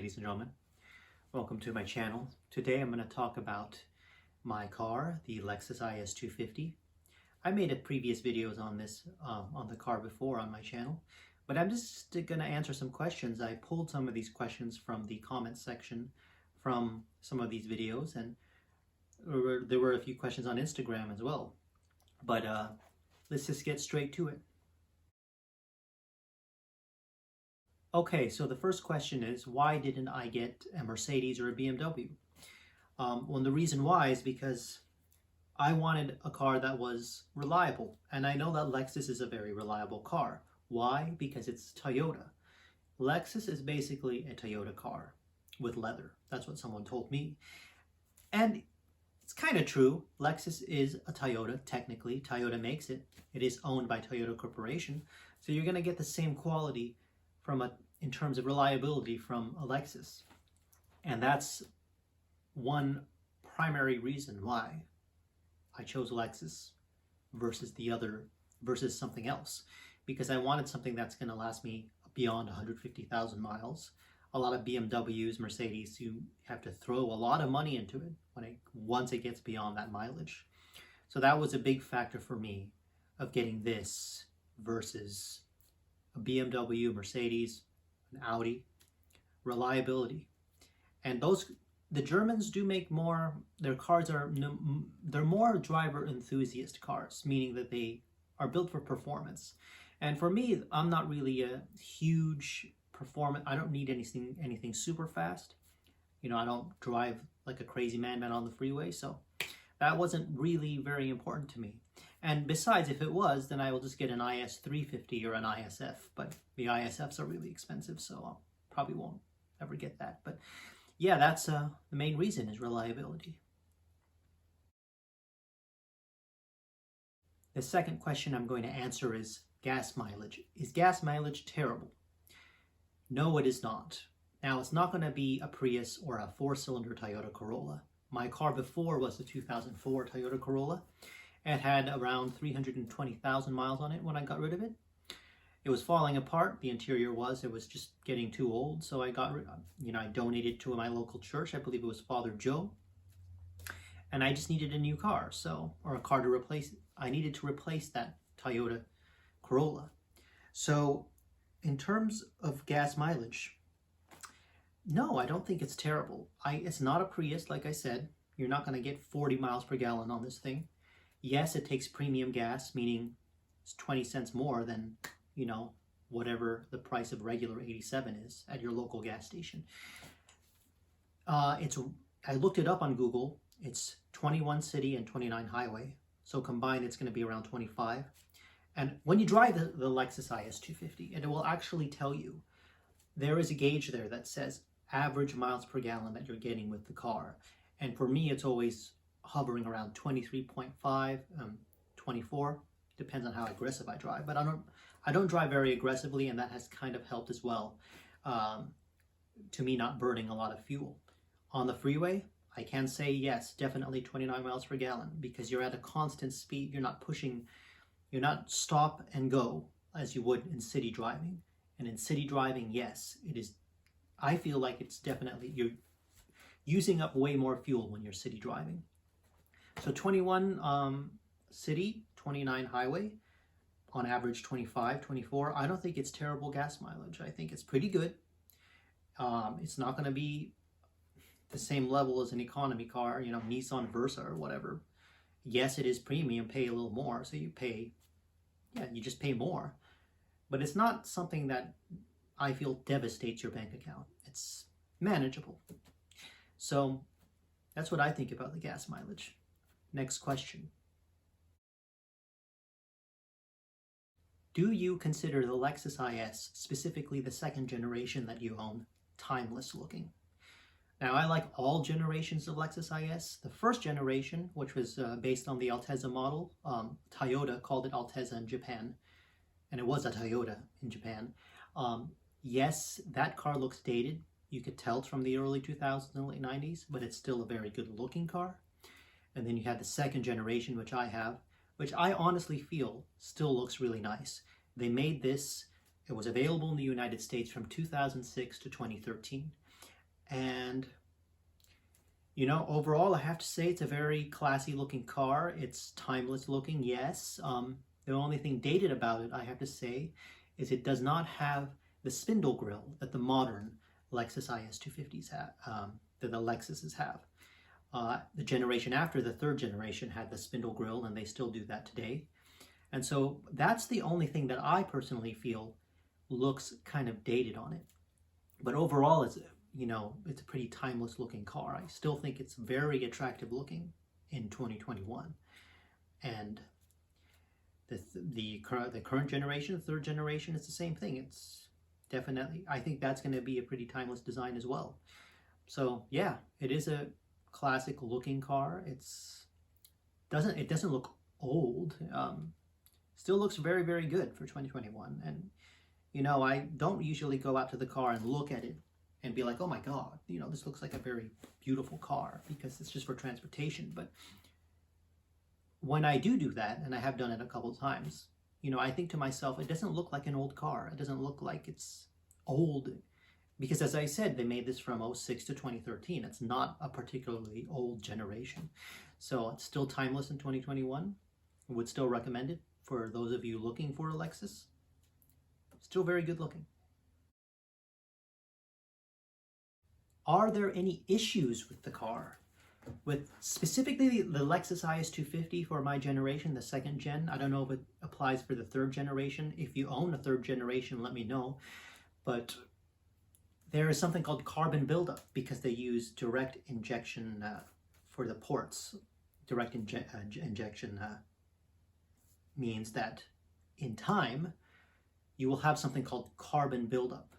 ladies and gentlemen. Welcome to my channel. Today I'm going to talk about my car, the Lexus IS 250. I made previous videos on this, on the car before on my channel, but I'm just going to answer some questions. I pulled some of these questions from the comment section from some of these videos, and there were a few questions on Instagram as well. But let's just get straight to it. Okay, so the first question is, why didn't I get a Mercedes or a BMW? Well, the reason why is because I wanted a car that was reliable. And I know that Lexus is a very reliable car. Why? Because it's Toyota. Lexus is basically a Toyota car with leather. That's what someone told me. And it's kind of true. Lexus is a Toyota, technically. Toyota makes it. It is owned by Toyota Corporation. So you're going to get the same quality in terms of reliability from a Lexus. And that's one primary reason why I chose Lexus versus something else, because I wanted something that's going to last me beyond 150,000 miles. A lot of BMWs, Mercedes, you have to throw a lot of money into it once it gets beyond that mileage. So that was a big factor for me of getting this versus a BMW, Mercedes, an Audi. Reliability. And the Germans do make more, their cars they're more driver enthusiast cars, meaning that they are built for performance. And for me, I'm not really a huge performance. I don't need anything super fast. You know, I don't drive like a crazy madman on the freeway, so that wasn't really very important to me. And besides, if it was, then I will just get an IS 350 or an ISF. But the ISFs are really expensive, so I probably won't ever get that. But yeah, that's the main reason, is reliability. The second question I'm going to answer is gas mileage. Is gas mileage terrible? No, it is not. Now, it's not going to be a Prius or a four-cylinder Toyota Corolla. My car before was the 2004 Toyota Corolla. It had around 320,000 miles on it when I got rid of it. It was falling apart. The interior it was just getting too old. So I I donated to my local church. I believe it was Father Joe. And I just needed a new car, or a car to replace it. I needed to replace that Toyota Corolla. So in terms of gas mileage, no, I don't think it's terrible. It's not a Prius, like I said. You're not going to get 40 miles per gallon on this thing. Yes, it takes premium gas, meaning it's 20 cents more than, whatever the price of regular 87 is at your local gas station. I looked it up on Google. It's 21 city and 29 highway. So combined, it's going to be around 25. And when you drive the Lexus IS 250, it will actually tell you, there is a gauge there that says average miles per gallon that you're getting with the car. And for me, it's always hovering around 23.5, 24. Depends on how aggressive I drive. But I don't drive very aggressively, and that has kind of helped as well to me not burning a lot of fuel. On the freeway, I can say yes, definitely 29 miles per gallon, because you're at a constant speed. You're not pushing, you're not stop and go as you would in city driving. And in city driving, yes, it is. I feel like it's definitely, you're using up way more fuel when you're city driving. So 21 city, 29 highway, on average 25, 24. I don't think it's terrible gas mileage. I think it's pretty good. It's not going to be the same level as an economy car, Nissan Versa or whatever. Yes, it is premium, pay a little more. So you just pay more. But it's not something that I feel devastates your bank account. It's manageable. So that's what I think about the gas mileage. Next question. Do you consider the Lexus IS, specifically the second generation that you own, timeless looking? Now, I like all generations of Lexus IS. The first generation, which was based on the Altezza model, Toyota called it Altezza in Japan, and it was a Toyota in Japan. Yes, that car looks dated. You could tell it's from the early 2000s and late 90s, but it's still a very good looking car. And then you have the second generation, which I have, which I honestly feel still looks really nice. They made this, it was available in the United States from 2006 to 2013. And you know, overall, I have to say it's a very classy looking car. It's timeless looking, yes. The only thing dated about it, I have to say, is it does not have the spindle grille that the modern Lexus IS 250s have, that the Lexuses have. The generation after, the third generation, had the spindle grille, and they still do that today. And so that's the only thing that I personally feel looks kind of dated on it. But overall, it's, you know, it's a pretty timeless looking car. I still think it's very attractive looking in 2021. And the current generation, the third generation, it's the same thing. It's definitely, I think that's going to be a pretty timeless design as well. So yeah, it is a classic looking car. It doesn't look old. Still looks very, very good for 2021. And you know, I don't usually go out to the car and look at it and be like, oh my God, you know, this looks like a very beautiful car, because it's just for transportation. But when I do that, and I have done it a couple of times, you know, I think to myself, it doesn't look like an old car. It doesn't look like it's old, because as I said, they made this from 06 to 2013. It's not a particularly old generation. So it's still timeless in 2021. I would still recommend it for those of you looking for a Lexus. Still very good looking. Are there any issues with the car? With specifically the Lexus IS 250 for my generation, the second gen. I don't know if it applies for the third generation. If you own a third generation, let me know. But there is something called carbon buildup, because they use direct injection for the ports. Direct injection means that in time, you will have something called carbon buildup.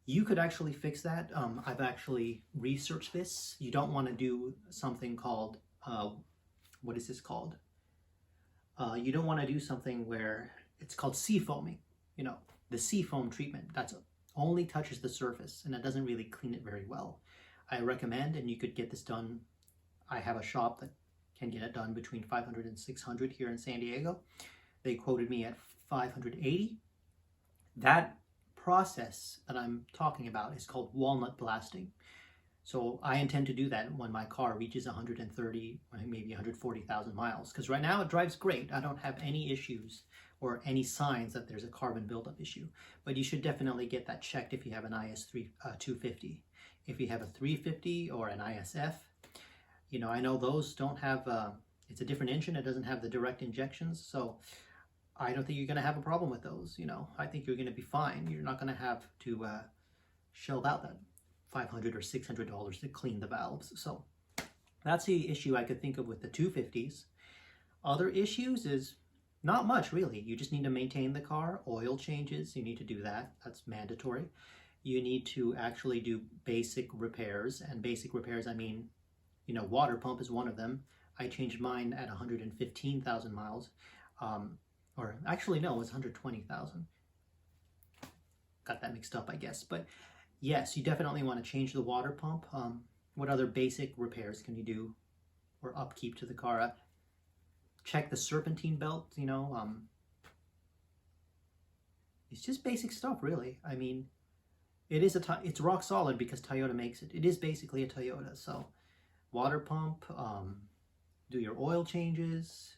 You could actually fix that. I've actually researched this. You don't want to do something called, what is this called? You don't want to do something where it's called sea foaming. You know, the sea foam treatment, that's only touches the surface and it doesn't really clean it very well. I recommend, and you could get this done. I have a shop that can get it done between 500 and 600 here in San Diego. They quoted me at 580. That process that I'm talking about is called walnut blasting. So I intend to do that when my car reaches 130, maybe 140,000 miles. Because right now it drives great. I don't have any issues or any signs that there's a carbon buildup issue. But you should definitely get that checked if you have an IS 250. If you have a 350 or an ISF, you know, I know those don't have, it's a different engine. It doesn't have the direct injections. So I don't think you're going to have a problem with those. You know, I think you're going to be fine. You're not going to have to shell out that $500 or $600 to clean the valves. So that's the issue I could think of with the 250s. Other issues is not much really. You just need to maintain the car. Oil changes, you need to do that. That's mandatory. You need to actually do basic repairs. And basic repairs, I mean, you know, water pump is one of them. I changed mine at 115,000 miles. Or actually, no, it was 120,000. Got that mixed up, I guess. But yes, you definitely want to change the water pump. What other basic repairs can you do or upkeep to the car? Check the serpentine belt, you know. It's just basic stuff, really. I mean, it's rock solid because Toyota makes it. It is basically a Toyota. So water pump, do your oil changes.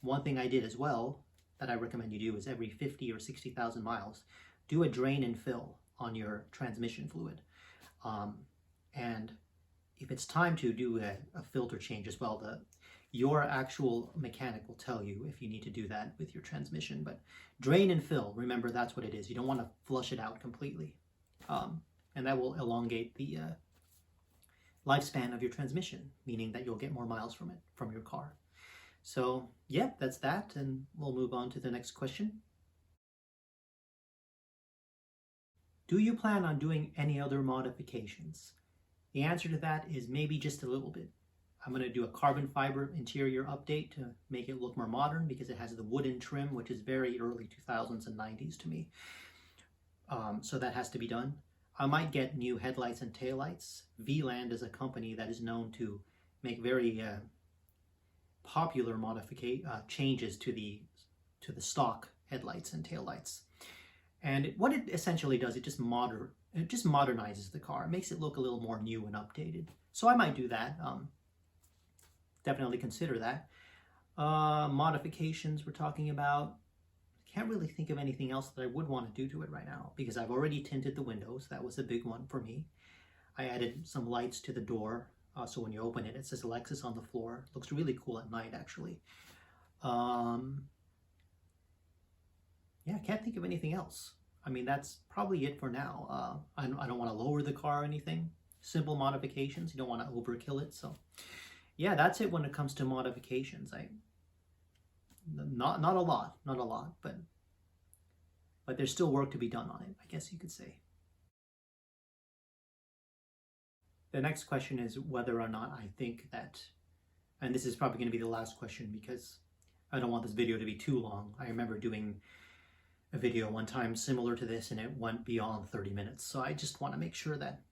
One thing I did as well that I recommend you do is every 50 or 60,000 miles, do a drain and fill on your transmission fluid. And if it's time to do a filter change as well, your actual mechanic will tell you if you need to do that with your transmission. But drain and fill, remember that's what it is. You don't want to flush it out completely. And that will elongate the lifespan of your transmission, meaning that you'll get more miles from it, from your car. So yeah, that's that, and we'll move on to the next question. Do you plan on doing any other modifications? The answer to that is maybe just a little bit. I'm going to do a carbon fiber interior update to make it look more modern because it has the wooden trim, which is very early 2000s and 90s to me. So that has to be done. I might get new headlights and taillights. V-Land is a company that is known to make very popular changes to the stock headlights and taillights. And what it essentially does, it just It just modernizes the car. It makes it look a little more new and updated. So I might do that. Definitely consider that. Modifications we're talking about. Can't really think of anything else that I would want to do to it right now because I've already tinted the windows. That was a big one for me. I added some lights to the door, so when you open it, it says Lexus on the floor. Looks really cool at night, actually. Yeah, I can't think of anything else. I mean, that's probably it for now. I don't want to lower the car or anything. Simple modifications. You don't want to overkill it. So, yeah, that's it when it comes to modifications. Not a lot, but there's still work to be done on it, I guess you could say. The next question is whether or not I think that, and this is probably going to be the last question because I don't want this video to be too long. I remember doing a video one time similar to this and it went beyond 30 minutes. So I just want to make sure that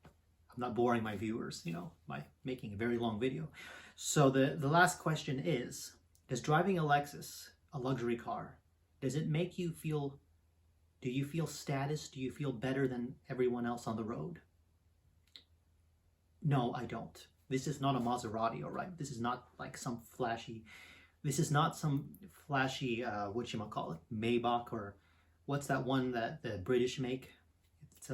I'm not boring my viewers, you know, by making a very long video. So the last question is, does driving a Lexus, a luxury car, does it make you feel, do you feel status? Do you feel better than everyone else on the road? No, I don't. This is not a Maserati, all right? This is not like some flashy, whatchamacallit, Maybach, or what's that one that the British make? It's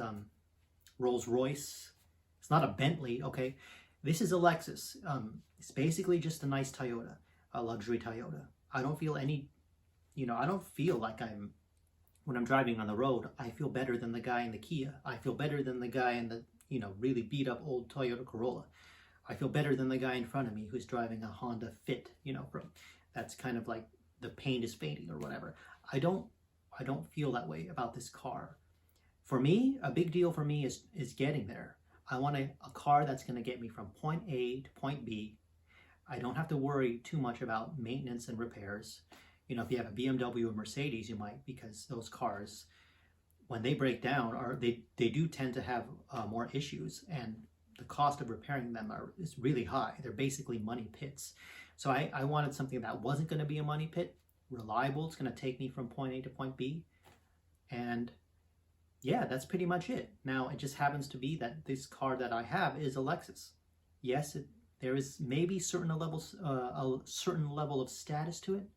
Rolls Royce. It's not a Bentley, okay? This is a Lexus. It's basically just a nice Toyota, a luxury Toyota. I don't feel any, you know, I don't feel like when I'm driving on the road, I feel better than the guy in the Kia. I feel better than the guy in the, you know, really beat up old Toyota Corolla. I feel better than the guy in front of me who's driving a Honda Fit, you know, that's kind of like the paint is fading or whatever. I don't feel that way about this car. For me, a big deal for me is getting there. I want a car that's going to get me from point A to point B. I don't have to worry too much about maintenance and repairs. You know, if you have a BMW or Mercedes, you might, because those cars, when they break down, they do tend to have more issues, and the cost of repairing them is really high. They're basically money pits. So I wanted something that wasn't going to be a money pit, reliable. It's going to take me from point A to point B. And yeah, that's pretty much it. Now, it just happens to be that this car that I have is a Lexus. Yes, there is maybe a certain level of status to it.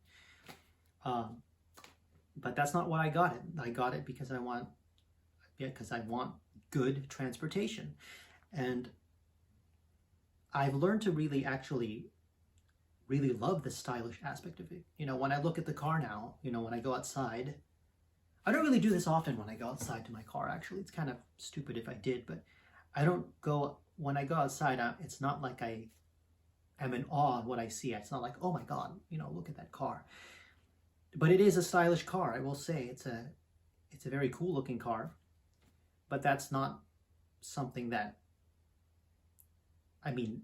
But that's not why I got it. I got it because I want good transportation. And I've learned to really love the stylish aspect of it. You know, when I look at the car now, you know, when I go outside, I don't really do this often when I go outside to my car, actually. It's kind of stupid if I did, but when I go outside, it's not like I am in awe of what I see. It's not like, oh my God, you know, look at that car. But it is a stylish car, I will say. It's a very cool looking car, but that's not something that, I mean,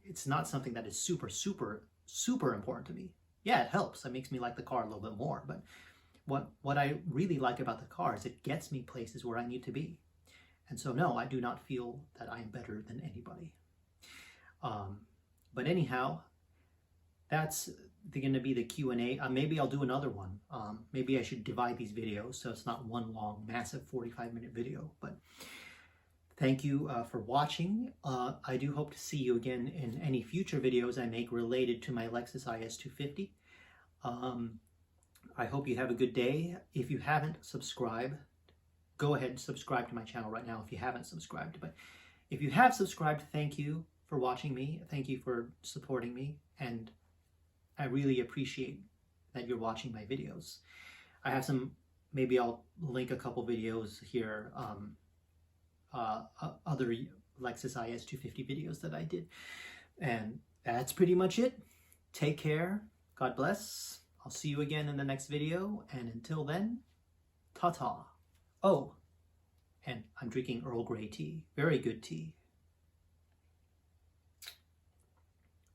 it's not something that is super, super, super important to me. Yeah, it helps. It makes me like the car a little bit more, but what I really like about the car is it gets me places where I need to be. And so no, I do not feel that I am better than anybody. But anyhow, that's going to be the Q&A. Maybe I'll do another one. Maybe I should divide these videos so it's not one long, massive 45-minute video. But thank you for watching. I do hope to see you again in any future videos I make related to my Lexus IS 250. I hope you have a good day. If you haven't subscribed, go ahead and subscribe to my channel right now if you haven't subscribed. But if you have subscribed, thank you for watching me. Thank you for supporting me. And I really appreciate that you're watching my videos. I have maybe I'll link a couple videos here, other Lexus IS 250 videos that I did. And that's pretty much it. Take care. God bless. I'll see you again in the next video. And until then, ta-ta. Oh, and I'm drinking Earl Grey tea. Very good tea.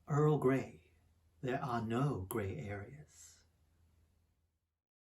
Earl Grey. There are no gray areas.